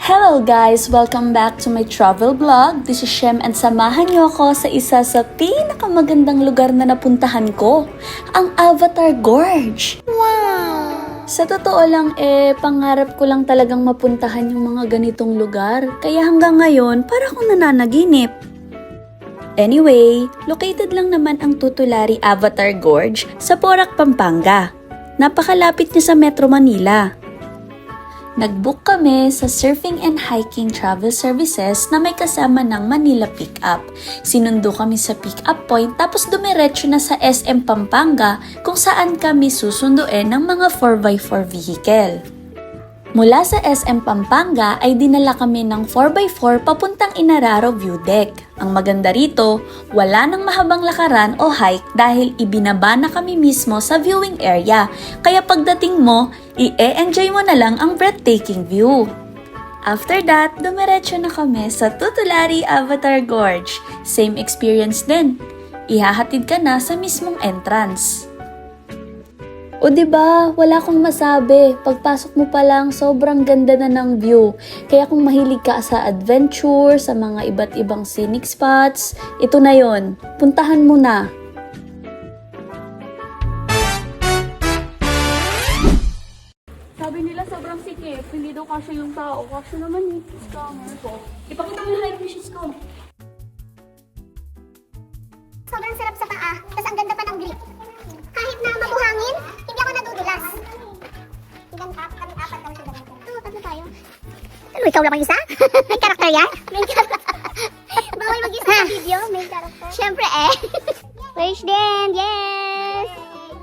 Hello guys! Welcome back to my travel vlog. This is Shem and samahan niyo ako sa isa sa pinakamagandang lugar na napuntahan ko, ang Avatar Gorge. Wow! Sa totoo lang pangarap ko lang talagang mapuntahan yung mga ganitong lugar. Kaya hanggang ngayon, para akong nananaginip. Anyway, located lang naman ang Tutulari Avatar Gorge sa Porac, Pampanga. Napakalapit niya sa Metro Manila. Nag-book kami sa Surfing and Hiking Travel Services na may kasama ng Manila Pickup. Sinundo kami sa pickup point tapos dumiretso na sa SM Pampanga kung saan kami susunduin ng mga 4x4 vehicle. Mula sa SM Pampanga ay dinala kami ng 4x4 papuntang Inararo View Deck. Ang maganda rito, wala nang mahabang lakaran o hike dahil ibinaba na kami mismo sa viewing area. Kaya pagdating mo, i-enjoy mo na lang ang breathtaking view. After that, dumiretso na kami sa Tutulari Avatar Gorge. Same experience din. Ihahatid ka na sa mismong entrance. O diba, wala akong masabi. Pagpasok mo pa lang, sobrang ganda na ng view. Kaya kung mahilig ka sa adventure, sa mga iba't ibang scenic spots, ito na yon. Puntahan mo na. Sabi nila sobrang sikip, hindi daw kasya yung tao. Kasya naman eh, scammer ko. Ipakita mo yung high wishes ko. Sobrang sarap sa paa, tapos ang ganda pa ng grip. Kahit na mabuhangin, hindi ako nadudulas. Kami apat lang sila. Oo, tatlo tayo. Ano, ikaw lang ang isa? May karakter yan? May karakter. Bawal mag-isa sa video, may karakter. Siyempre eh. Wish din, yes!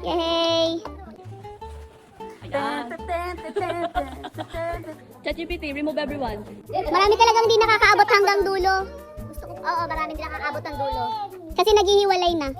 Yay! ChatGPT, remove everyone. Marami talagang di nakakaabot hanggang dulo. Oo, marami di nakakaabot ng dulo. Kasi naghihiwalay na.